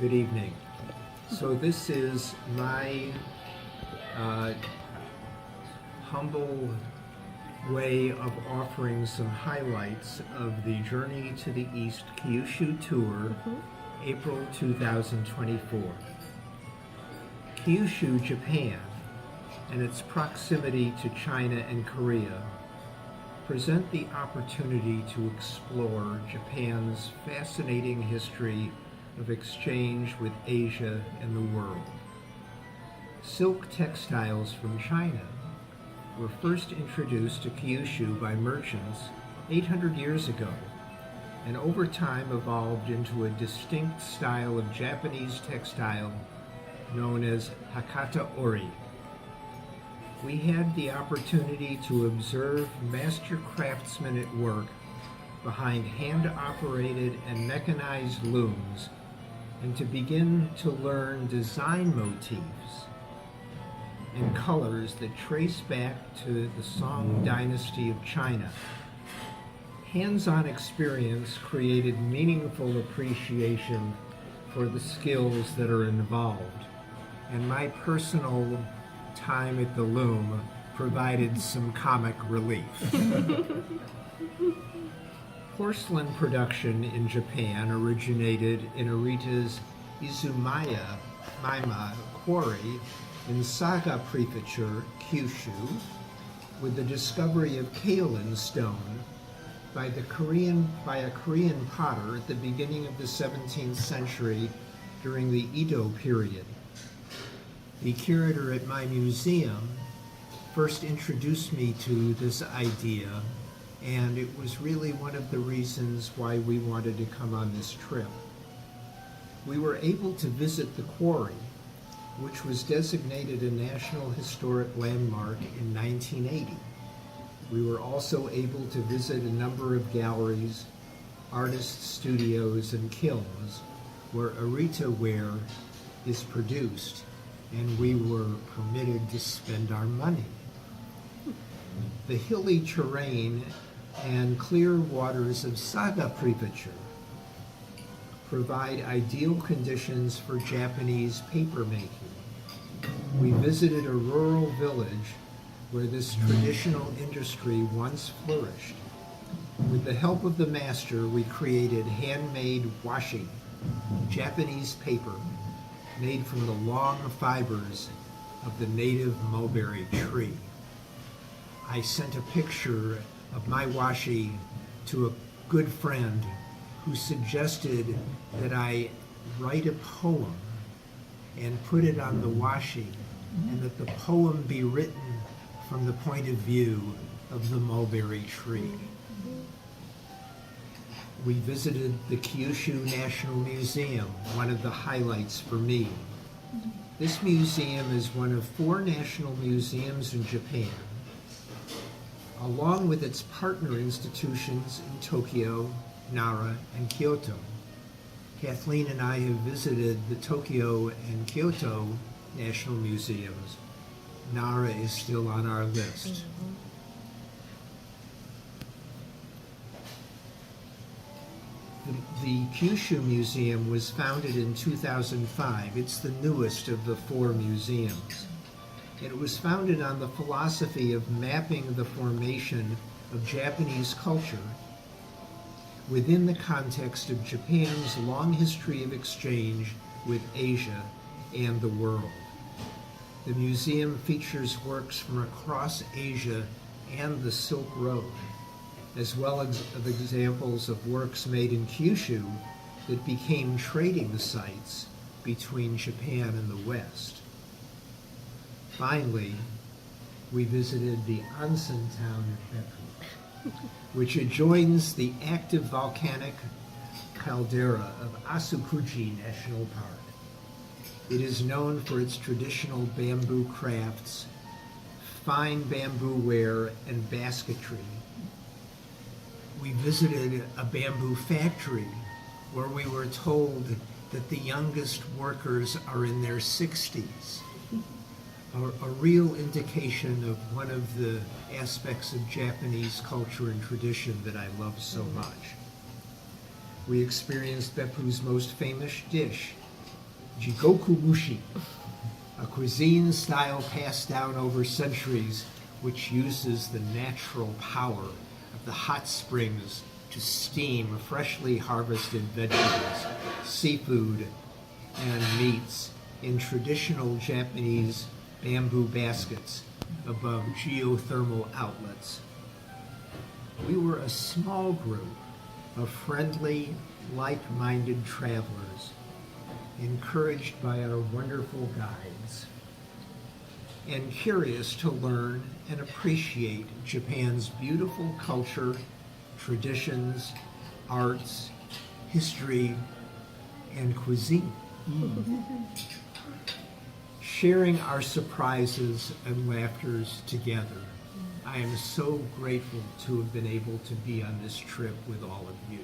Good evening. So this is my humble way of offering some highlights of the Journey to the East Kyushu Tour, April 2024. Kyushu, Japan, and its proximity to China and Korea present the opportunity to explore Japan's fascinating history of exchange with Asia and the world. Silk textiles from China were first introduced to Kyushu by merchants 800 years ago, and over time evolved into a distinct style of Japanese textile known as Hakata Ori. We had the opportunity to observe master craftsmen at work behind hand-operated and mechanized looms, and to begin to learn design motifs and colors that trace back to the Song dynasty of China. Hands-on experience created meaningful appreciation for the skills that are involved, and my personal time at the loom provided some comic relief. Porcelain production in Japan originated in Arita's Izumaya Maima quarry in Saga Prefecture, Kyushu, with the discovery of kaolin stone by a Korean potter at the beginning of the 17th century during the Edo period. The curator at my museum first introduced me to this idea, and it was really one of the reasons why we wanted to come on this trip. We were able to visit the quarry, which was designated a National Historic Landmark in 1980. We were also able to visit a number of galleries, artist studios, and kilns where Arita ware is produced, and we were permitted to spend our money. The hilly terrain and clear waters of Saga Prefecture provide ideal conditions for Japanese paper making. We visited a rural village where this traditional industry once flourished. With the help of the master, we created handmade washi, Japanese paper made from the long fibers of the native mulberry tree. I sent a picture of my washi to a good friend who suggested that I write a poem and put it on the washi, and that the poem be written from the point of view of the mulberry tree. We visited the Kyushu National Museum, one of the highlights for me. This museum is one of 4 national museums in Japan, along with its partner institutions in Tokyo, Nara, and Kyoto. Kathleen and I have visited the Tokyo and Kyoto National Museums. Nara is still on our list. The Kyushu Museum was founded in 2005. It's the newest of the 4 museums. It was founded on the philosophy of mapping the formation of Japanese culture within the context of Japan's long history of exchange with Asia and the world. The museum features works from across Asia and the Silk Road, as well as examples of works made in Kyushu that became trading sites between Japan and the West. Finally, we visited the onsen town of Beppu, which adjoins the active volcanic caldera of Asukuji National Park. It is known for its traditional bamboo crafts, fine bamboo ware, and basketry. We visited a bamboo factory where we were told that the youngest workers are in their 60s. A real indication of one of the aspects of Japanese culture and tradition that I love so much. We experienced Beppu's most famous dish, jigoku mushi, a cuisine style passed down over centuries which uses the natural power of the hot springs to steam freshly harvested vegetables, seafood, and meats in traditional Japanese bamboo baskets above geothermal outlets. We were a small group of friendly, like-minded travelers, encouraged by our wonderful guides, and curious to learn and appreciate Japan's beautiful culture, traditions, arts, history, and cuisine. Sharing our surprises and laughters together, I am so grateful to have been able to be on this trip with all of you.